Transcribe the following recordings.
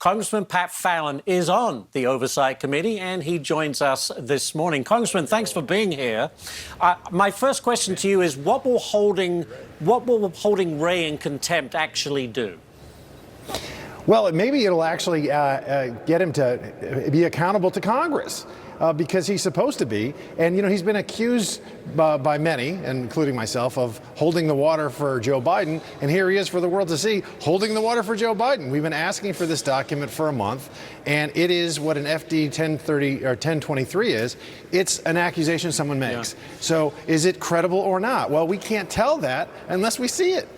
Congressman Pat Fallon is on the Oversight Committee, and he joins us this morning. Congressman, thanks for being here. My first question to you is, what will holding Wray in contempt actually do? Well, maybe it'll actually get him to be accountable to Congress. Because he's supposed to be. And, you know, he's been accused by many, including myself, of holding the water for Joe Biden. And here he is for the world to see, holding the water for Joe Biden. We've been asking for this document for a month, and it is what an FD 1030 or 1023 is. It's an accusation someone makes. Yeah. So is it credible or not? Well, we can't tell that unless we see it.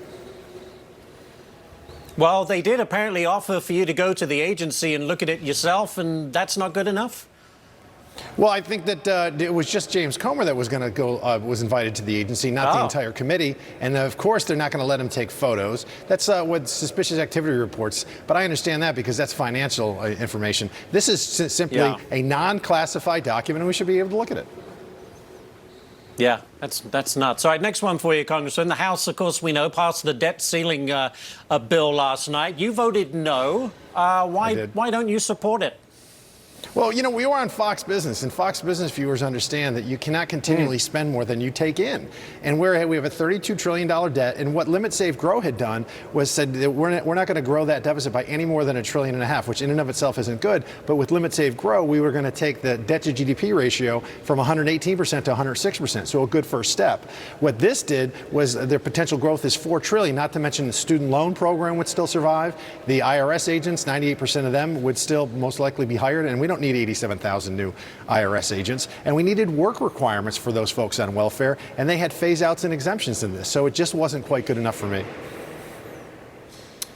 Well, they did apparently offer for you to go to the agency and look at it yourself, and that's not good enough? Well, I think that it was just James Comer that was going to go, was invited to the agency, not the entire committee. And of course, they're not going to let him take photos. That's what suspicious activity reports. But I understand that because that's financial information. This is simply a non-classified document, and we should be able to look at it. Yeah, that's nuts. All right, next one for you, Congressman. The House, of course, we know, passed the debt ceiling bill last night. You voted no. Why don't you support it? Well, you know, we were on Fox Business, and Fox Business viewers understand that you cannot continually spend more than you take in. And we have a $32 trillion debt, and what Limit Save Grow had done was said that we're not going to grow that deficit by any more than $1.5 trillion, which in and of itself isn't good. But with Limit Save Grow, we were going to take the debt to GDP ratio from 118% to 106%, so a good first step. What this did was their potential growth is $4 trillion, not to mention the student loan program would still survive. The IRS agents, 98% of them would still most likely be hired, and we don't need 87,000 new IRS agents. And we needed work requirements for those folks on welfare, and they had phase-outs and exemptions in this. So it just wasn't quite good enough for me.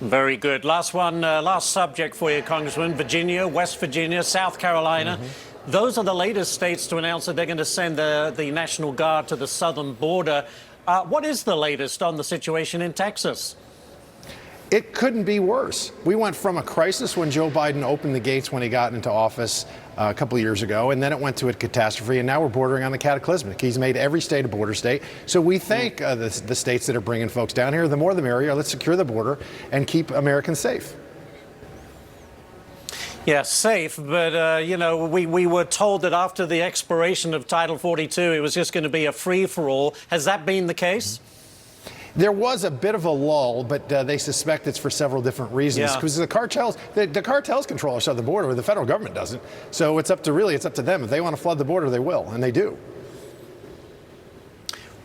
Very good. Last one, last subject for you, Congressman. Virginia, West Virginia, South Carolina. Those are the latest states to announce that they're going to send the National Guard to the southern border. What is the latest on the situation in Texas? It couldn't be worse. We went from a crisis when Joe Biden opened the gates when he got into office a couple of years ago, and then it went to a catastrophe, and now we're bordering on the cataclysmic. He's made every state a border state. So we thank the states that are bringing folks down here. The more the merrier. Let's secure the border and keep Americans safe. Yeah, safe, but, you know, we were told that after the expiration of Title 42, it was just going to be a free-for-all. Has that been the case? There was a bit of a lull, but they suspect it's for several different reasons. Because the cartels control our southern border, the federal government doesn't. So it's up to them. If they want to flood the border, they will, and they do.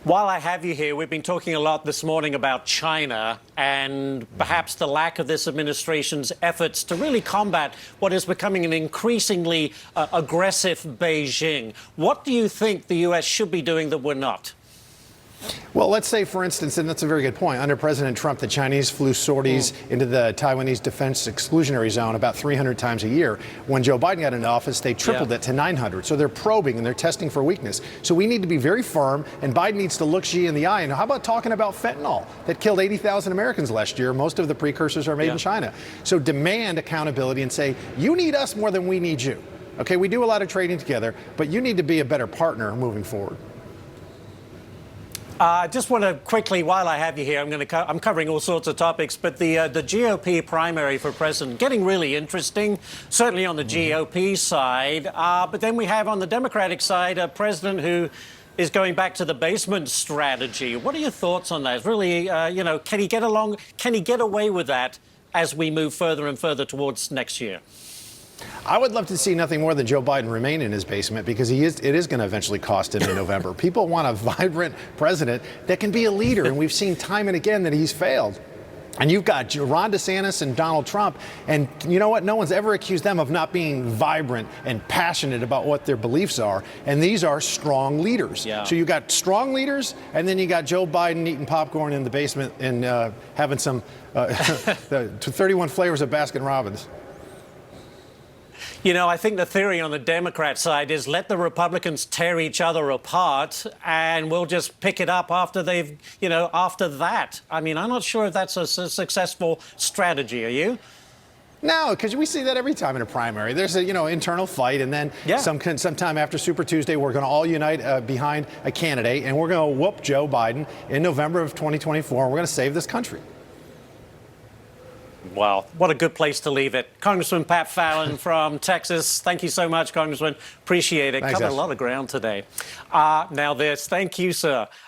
While I have you here, we've been talking a lot this morning about China and perhaps the lack of this administration's efforts to really combat what is becoming an increasingly aggressive Beijing. What do you think the U.S. should be doing that we're not? Well, let's say, for instance, and that's a very good point, under President Trump, the Chinese flew sorties into the Taiwanese defense exclusionary zone about 300 times a year. When Joe Biden got into office, they tripled it to 900. So they're probing and they're testing for weakness. So we need to be very firm, and Biden needs to look Xi in the eye. And how about talking about fentanyl that killed 80,000 Americans last year? Most of the precursors are made in China. So demand accountability and say, you need us more than we need you. Okay, we do a lot of trading together, but you need to be a better partner moving forward. I just want to quickly, while I have you here, I'm covering all sorts of topics, but the GOP primary for president getting really interesting, certainly on the GOP side. But then we have on the Democratic side a president who is going back to the basement strategy. What are your thoughts on that? Really, you know, can he get along? Can he get away with that as we move further and further towards next year? I would love to see nothing more than Joe Biden remain in his basement, because it is going to eventually cost him in November. People want a vibrant president that can be a leader, and we've seen time and again that he's failed. And you've got Ron DeSantis and Donald Trump, and you know what? No one's ever accused them of not being vibrant and passionate about what their beliefs are, and these are strong leaders. So you got strong leaders, and then you got Joe Biden eating popcorn in the basement and having some 31 flavors of Baskin-Robbins. You know, I think the theory on the Democrat side is let the Republicans tear each other apart and we'll just pick it up after they've, you know, after that. I mean, I'm not sure if that's a successful strategy. Are you? No, because we see that every time in a primary. There's a, internal fight, and then sometime after Super Tuesday, we're going to all unite behind a candidate, and we're going to whoop Joe Biden in November of 2024, and we're going to save this country. Well, what a good place to leave it. Congressman Pat Fallon from Texas, thank you so much, Congressman. Appreciate it. Thanks, Covered a Ash. lot of ground today. Now this, thank you, sir.